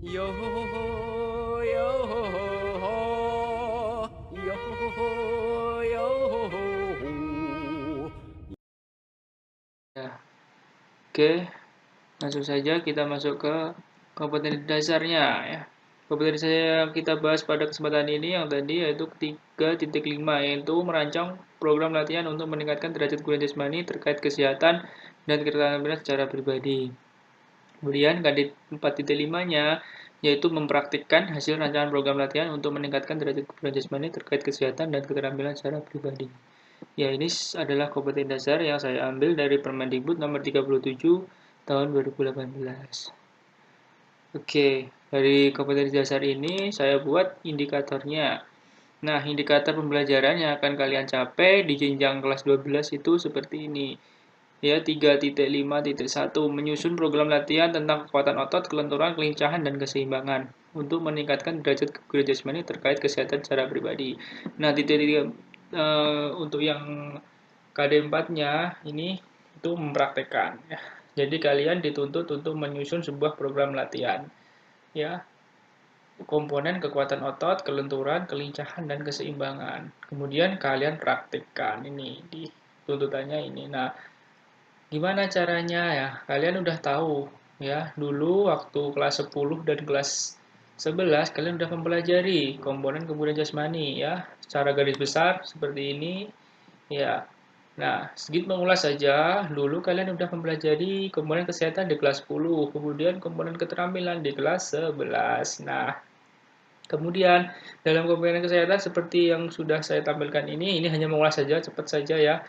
Yo ho ho, yo ho ho, yo ho, yo ho. Ya, oke, langsung saja kita masuk ke kompetensi dasarnya ya. Kompetensi dasar yang kita bahas pada kesempatan ini yang tadi yaitu 3.5, yaitu merancang program latihan untuk meningkatkan derajat kebugaran jasmani terkait kesehatan dan keterampilan secara pribadi. Kemudian KD 4.5-nya yaitu mempraktikkan hasil rancangan program latihan untuk meningkatkan derajat kebugaran jasmani terkait kesehatan dan keterampilan secara pribadi. Ya, ini adalah kompetensi dasar yang saya ambil dari Permendikbud nomor 37 tahun 2018. Oke, dari kompetensi dasar ini saya buat indikatornya. Nah, indikator pembelajaran yang akan kalian capai di jenjang kelas 12 itu seperti ini. Ya, 3.5.1 menyusun program latihan tentang kekuatan otot, kelenturan, kelincahan, dan keseimbangan untuk meningkatkan derajat kebugaran jasmani terkait kesehatan secara pribadi. Nah, untuk yang KD4-nya ini itu mempraktekkan ya. Jadi kalian dituntut untuk menyusun sebuah program latihan ya, komponen kekuatan otot, kelenturan, kelincahan, dan keseimbangan. Kemudian kalian praktikkan ini di tuntutannya ini. Nah, gimana caranya ya? Kalian udah tahu ya, dulu waktu kelas 10 dan kelas 11 kalian udah mempelajari komponen kebugaran jasmani ya, secara garis besar seperti ini ya. Nah, sedikit mengulas saja, dulu kalian udah mempelajari komponen kesehatan di kelas 10, kemudian komponen keterampilan di kelas 11. Nah, kemudian dalam komponen kesehatan seperti yang sudah saya tampilkan ini hanya mengulas saja, cepat saja ya.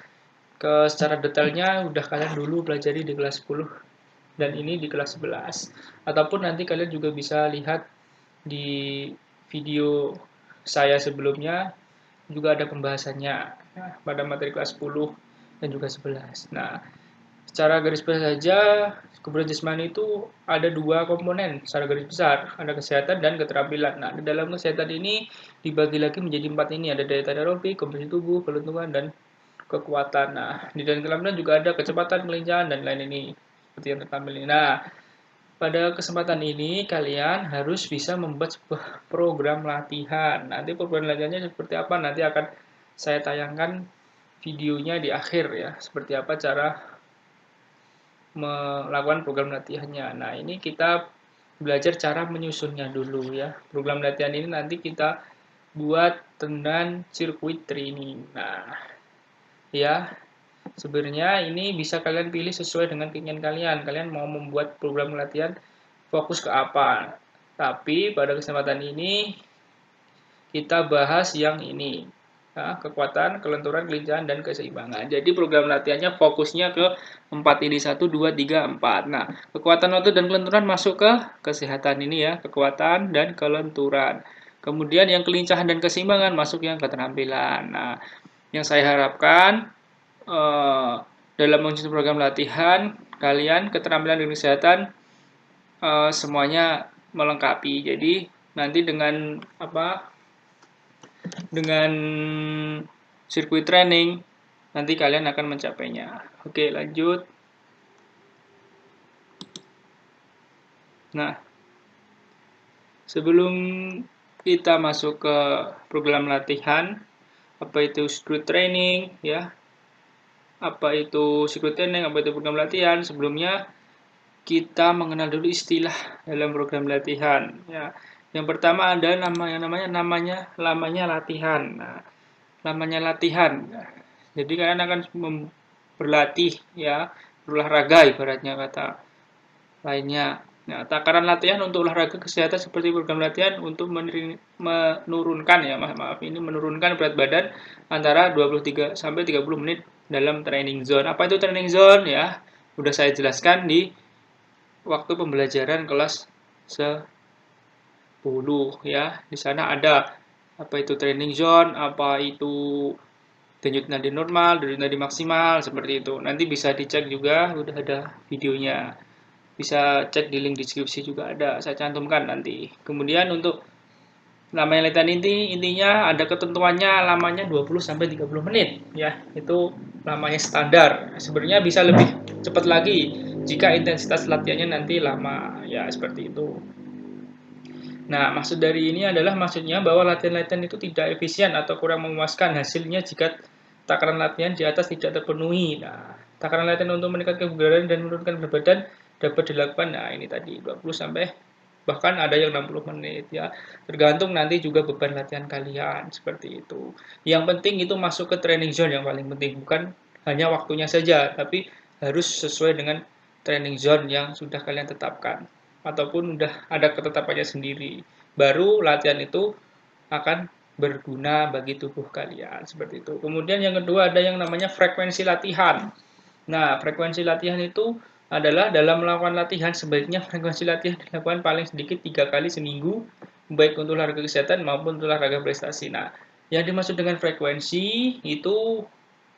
Secara detailnya udah kalian dulu pelajari di kelas 10 dan ini di kelas 11. Ataupun nanti kalian juga bisa lihat di video saya sebelumnya juga ada pembahasannya ya, pada materi kelas 10 dan juga 11. Nah, secara garis besar saja, kebugaran jasmani itu ada dua komponen secara garis besar, ada kesehatan dan keterampilan. Nah, di dalam kesehatan ini dibagi lagi menjadi 4 ini, ada daya tahan aerobik, komposisi tubuh, kelenturan, dan kekuatan. Nah, di dalam keterampilan juga ada kecepatan, kelincahan, dan lain ini seperti yang tertampil ini. Nah, pada kesempatan ini kalian harus bisa membuat sebuah program latihan. Nanti program latihannya seperti apa? Nanti akan saya tayangkan videonya di akhir ya. Seperti apa cara melakukan program latihannya. Nah, ini kita belajar cara menyusunnya dulu ya. Program latihan ini nanti kita buat dengan sirkuit training. Nah, ya, sebenarnya ini bisa kalian pilih sesuai dengan keinginan kalian. Kalian mau membuat program latihan fokus ke apa. Tapi pada kesempatan ini kita bahas yang ini. Nah, kekuatan, kelenturan, kelincahan, dan keseimbangan. Jadi program latihannya fokusnya ke 4 ini, 1, 2, 3, 4. Nah, kekuatan otot dan kelenturan masuk ke kesehatan ini ya, kekuatan dan kelenturan. Kemudian yang kelincahan dan keseimbangan masuk yang keterampilan. Nah, yang saya harapkan dalam menyusun program latihan, kalian keterampilan dan kesehatan semuanya melengkapi. Jadi nanti dengan dengan sirkuit training nanti kalian akan mencapainya. Oke, lanjut. Nah, sebelum kita masuk ke program latihan, apa itu sirkuit training ya, apa itu sirkuit training, apa itu program latihan, sebelumnya kita mengenal dulu istilah dalam program latihan ya. Yang pertama ada namanya latihan. Nah, namanya latihan. Jadi kalian akan berlatih ya, berolahraga ibaratnya kata lainnya. Nah, takaran latihan untuk olahraga kesehatan seperti program latihan untuk menurunkan ya, maaf ini menurunkan berat badan antara 23 sampai 30 menit dalam training zone. Apa itu training zone ya? Udah saya jelaskan di waktu pembelajaran kelas 10 ya. Di sana ada apa itu training zone, apa itu denyut nadi normal, denyut nadi maksimal, seperti itu. Nanti bisa dicek juga, udah ada videonya. Bisa cek di link deskripsi juga ada, saya cantumkan nanti. Kemudian untuk lamanya latihan intinya ada ketentuannya lamanya 20 sampai 30 menit ya. Itu lamanya standar. Sebenarnya bisa lebih cepat lagi jika intensitas latihannya nanti lama ya, seperti itu. Nah, maksud dari ini adalah maksudnya bahwa latihan-latihan itu tidak efisien atau kurang memuaskan hasilnya jika takaran latihan di atas tidak terpenuhi. Nah, takaran latihan untuk meningkatkan kebugaran dan menurunkan berat badan dapat dilakukan, nah ini tadi 20 sampai bahkan ada yang 60 menit ya. Tergantung nanti juga beban latihan kalian seperti itu. Yang penting itu masuk ke training zone yang paling penting, bukan hanya waktunya saja, tapi harus sesuai dengan training zone yang sudah kalian tetapkan ataupun udah ada ketetapannya sendiri. Baru latihan itu akan berguna bagi tubuh kalian seperti itu. Kemudian yang kedua ada yang namanya frekuensi latihan. Nah, frekuensi latihan itu adalah dalam melakukan latihan sebaiknya frekuensi latihan dilakukan paling sedikit 3 kali seminggu, baik untuk olahraga kesehatan maupun untuk olahraga prestasi. Nah, yang dimaksud dengan frekuensi itu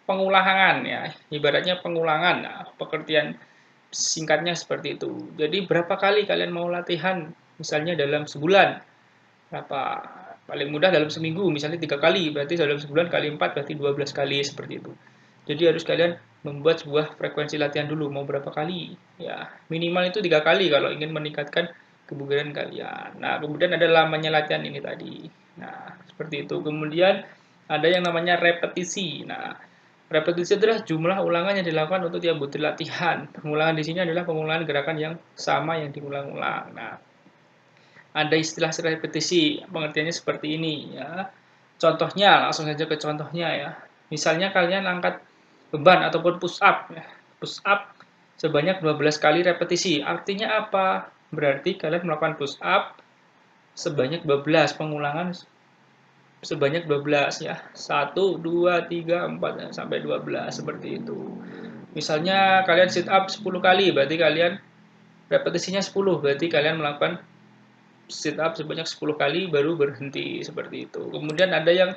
pengulangan ya, ibaratnya pengulangan. Nah, pengertian singkatnya seperti itu. Jadi berapa kali kalian mau latihan? Misalnya dalam sebulan, berapa? Paling mudah dalam seminggu, misalnya 3 kali, berarti dalam sebulan kali 4 berarti 12 kali seperti itu. Jadi harus kalian membuat sebuah frekuensi latihan dulu, mau berapa kali? Ya, minimal itu 3 kali kalau ingin meningkatkan kebugaran kalian. Nah, kemudian ada lamanya latihan ini tadi. Nah, seperti itu. Kemudian ada yang namanya repetisi. Nah, repetisi adalah jumlah ulangan yang dilakukan untuk tiap butir latihan. Pengulangan di sini adalah pengulangan gerakan yang sama yang diulang-ulang. Nah, ada istilah repetisi, pengertiannya seperti ini ya. Contohnya, langsung saja ke contohnya ya. Misalnya kalian angkat beban ataupun push up ya. Push up sebanyak 12 kali repetisi. Artinya apa? Berarti kalian melakukan push up sebanyak 12 pengulangan sebanyak 12 ya. 1 2 3 4 sampai 12 seperti itu. Misalnya kalian sit up 10 kali, berarti kalian repetisinya 10, berarti kalian melakukan sit up sebanyak 10 kali baru berhenti seperti itu. Kemudian ada yang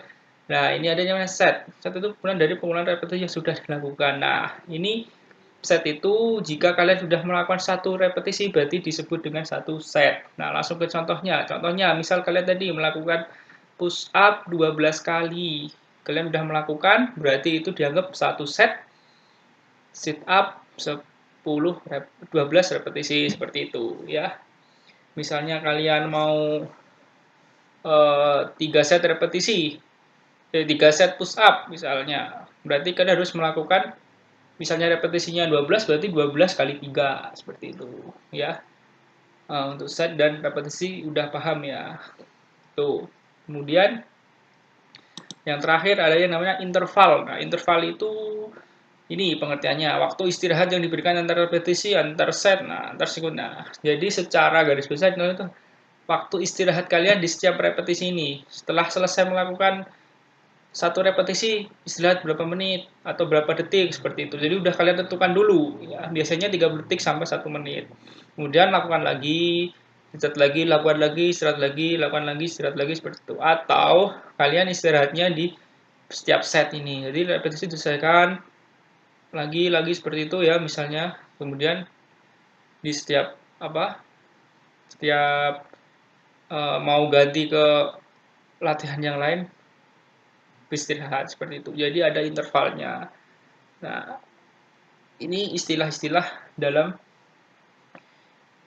ini ada yang namanya set. Set itu kemudian dari pengulangan repetisi yang sudah dilakukan. Nah, ini set itu jika kalian sudah melakukan satu repetisi berarti disebut dengan satu set. Nah, langsung ke contohnya. Contohnya misal kalian tadi melakukan push up 12 kali. Kalian sudah melakukan berarti itu dianggap satu set sit up 12 repetisi seperti itu ya. Misalnya kalian mau 3 set repetisi, 3 set push up misalnya. Berarti kalian harus melakukan misalnya repetisinya 12 berarti 12 kali 3 seperti itu ya. Untuk set dan repetisi udah paham ya. Tuh. Kemudian yang terakhir ada yang namanya interval. Nah, interval itu ini pengertiannya, waktu istirahat yang diberikan antar repetisi, antar set, antar sekund. Nah, jadi secara garis besar itu waktu istirahat kalian di setiap repetisi ini. Setelah selesai melakukan satu repetisi, istirahat berapa menit atau berapa detik seperti itu. Jadi udah kalian tentukan dulu ya. Biasanya 3 detik sampai 1 menit. Kemudian lakukan lagi, istirahat lagi, lakukan lagi, istirahat lagi, lakukan lagi, istirahat lagi seperti itu. Atau kalian istirahatnya di setiap set ini. Jadi repetisi diselesaikan lagi seperti itu ya misalnya. Kemudian di setiap setiap mau ganti ke latihan yang lain istirahat seperti itu. Jadi ada intervalnya. Nah, ini istilah-istilah dalam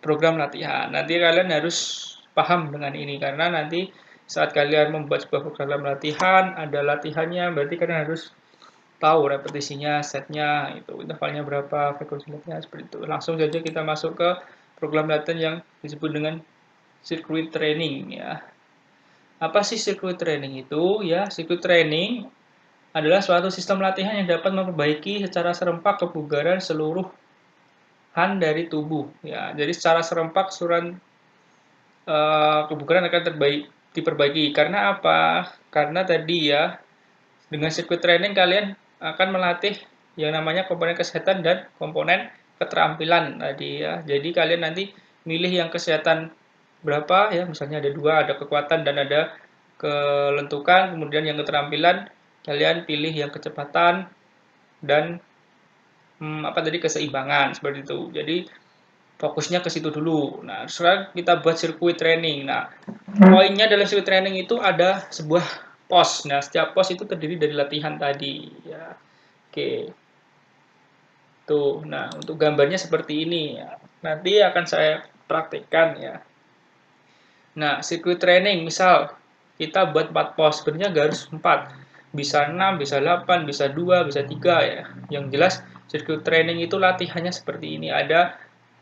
program latihan. Nanti kalian harus paham dengan ini karena nanti saat kalian membuat sebuah program latihan, ada latihannya, berarti kalian harus tahu repetisinya, setnya, itu intervalnya berapa, frekuensi latihan seperti itu. Langsung saja kita masuk ke program latihan yang disebut dengan circuit training ya. Apa sih circuit training itu? Ya, circuit training adalah suatu sistem latihan yang dapat memperbaiki secara serempak kebugaran seluruh dari tubuh. Ya, jadi secara serempak kebugaran akan diperbaiki. Karena apa? Karena tadi ya, dengan sirkuit training kalian akan melatih yang namanya komponen kesehatan dan komponen keterampilan tadi ya. Jadi kalian nanti milih yang kesehatan berapa ya, misalnya ada 2, ada kekuatan dan ada kelentukan. Kemudian yang keterampilan kalian pilih yang kecepatan dan keseimbangan seperti itu. Jadi fokusnya ke situ dulu. Nah, sekarang kita buat sirkuit training. Nah, poinnya dalam sirkuit training itu ada sebuah pos. Nah, setiap pos itu terdiri dari latihan tadi. Ya, oke. Tuh, nah untuk gambarnya seperti ini. Ya. Nanti akan saya praktekkan ya. Nah, sirkuit training misal kita buat 4 pos, sebenarnya nggak harus 4. Bisa 6, bisa 8, bisa 2, bisa 3 ya. Yang jelas sirkuit training itu latihannya seperti ini. Ada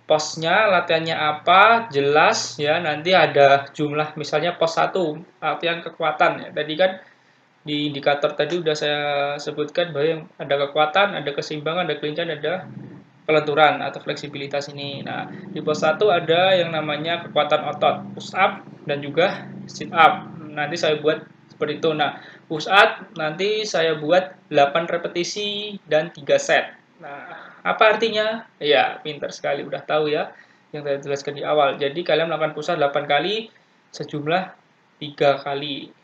posnya, latihannya apa, jelas ya. Nanti ada jumlah, misalnya pos 1, latihan kekuatan ya. Tadi kan di indikator tadi udah saya sebutkan bahwa yang ada kekuatan, ada keseimbangan, ada kelincahan, ada kelenturan atau fleksibilitas ini. Nah, di pos 1 ada yang namanya kekuatan otot, push up dan juga sit up. Nanti saya buat seperti itu. Nah, push up nanti saya buat 8 repetisi dan 3 set. Nah, apa artinya? Ya, pintar sekali, udah tahu ya yang saya jelaskan di awal. Jadi kalian melakukan push up 8 kali sejumlah 3 kali.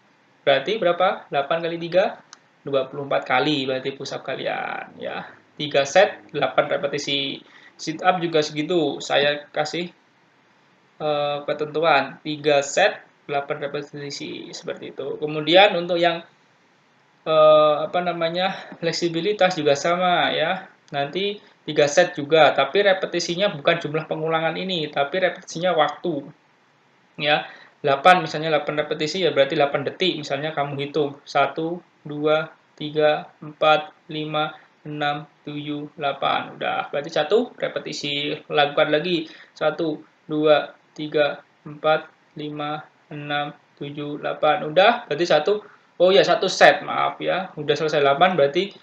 Berarti berapa? 8 kali 3? 24 kali berarti push up kalian ya. 3 set 8 repetisi. Sit up juga segitu. Saya kasih ketentuan 3 set 8 repetisi seperti itu. Kemudian untuk yang apa namanya? Fleksibilitas juga sama ya. Nanti 3 set juga, tapi repetisinya bukan jumlah pengulangan ini, tapi repetisinya waktu. Ya. 8 misalnya 8 repetisi ya berarti 8 detik misalnya kamu hitung 1, 2, 3, 4, 5, 6, 7, 8 udah berarti 1 repetisi lakukan lagi 1, 2, 3, 4, 5, 6, 7, 8 udah berarti oh ya 1 set maaf ya udah selesai 8 berarti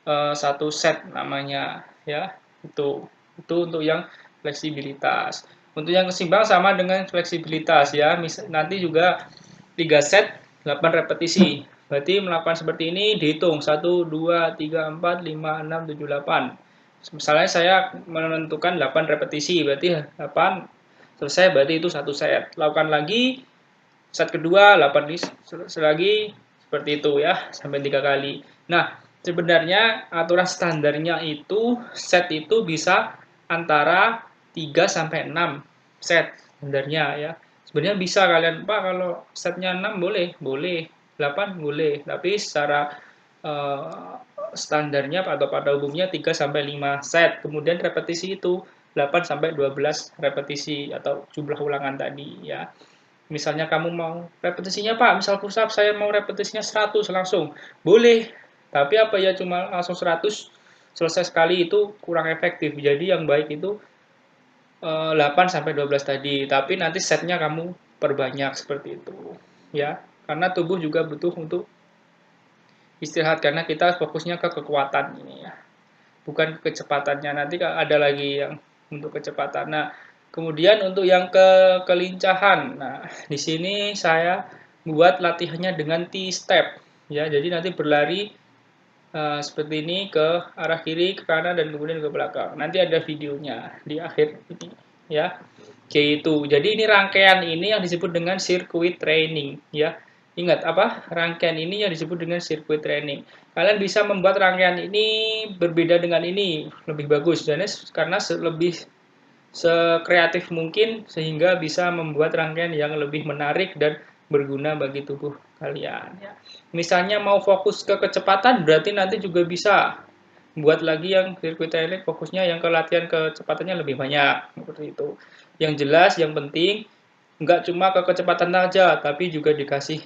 1 set namanya ya itu untuk yang fleksibilitas. Untuk yang keseimbangan sama dengan fleksibilitas ya. Nanti juga 3 set 8 repetisi. Berarti melakukan seperti ini dihitung 1, 2, 3, 4, 5, 6, 7, 8. Misalnya saya menentukan 8 repetisi, berarti 8 selesai berarti itu 1 set. Lakukan lagi set kedua 8 lagi seperti itu ya sampai 3 kali. Nah, sebenarnya aturan standarnya itu set itu bisa antara 3 sampai 6 set sebenarnya ya. Sebenarnya bisa kalian, Pak, kalau setnya 6 boleh, boleh. 8 boleh, tapi secara standarnya atau pada umumnya 3 sampai 5 set. Kemudian repetisi itu 8 sampai 12 repetisi atau jumlah ulangan tadi ya. Misalnya kamu mau repetisinya, Pak, misal push up saya mau repetisinya 100 langsung. Boleh. Tapi apa ya cuma langsung 100 selesai sekali itu kurang efektif. Jadi yang baik itu 8 sampai 12 tadi, tapi nanti setnya kamu perbanyak seperti itu. Ya, karena tubuh juga butuh untuk istirahat karena kita fokusnya ke kekuatan ini ya. Bukan kecepatannya. Nanti ada lagi yang untuk kecepatan. Nah, kemudian untuk yang kelincahan. Nah, di sini saya buat latihannya dengan T-step ya. Jadi nanti berlari seperti ini ke arah kiri, ke kanan dan kemudian ke belakang. Nanti ada videonya di akhir ini ya. Oke itu. Jadi ini rangkaian ini yang disebut dengan sirkuit training ya. Ingat apa? Rangkaian ini yang disebut dengan sirkuit training. Kalian bisa membuat rangkaian ini berbeda dengan ini, lebih bagus dan karena lebih sekreatif mungkin sehingga bisa membuat rangkaian yang lebih menarik dan berguna bagi tubuh kalian ya. Misalnya mau fokus ke kecepatan berarti nanti juga bisa buat lagi yang sirkuit training fokusnya yang ke latihan kecepatannya lebih banyak seperti itu. Yang jelas yang penting nggak cuma ke kecepatan saja tapi juga dikasih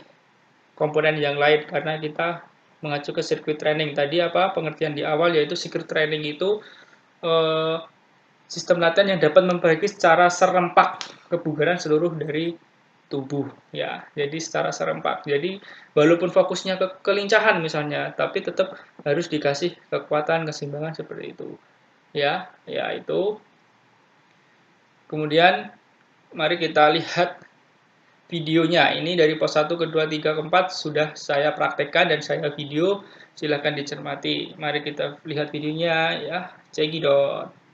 komponen yang lain karena kita mengacu ke sirkuit training tadi apa pengertian di awal yaitu sirkuit training itu sistem latihan yang dapat memperbaiki secara serempak kebugaran seluruh dari tubuh ya jadi secara serempak jadi walaupun fokusnya ke kelincahan misalnya tapi tetap harus dikasih kekuatan keseimbangan seperti itu ya ya itu kemudian mari kita lihat videonya. Ini dari pos 1, kedua, 3, keempat sudah saya praktekkan dan saya video. Silahkan dicermati. Mari kita lihat videonya ya. Cekidot.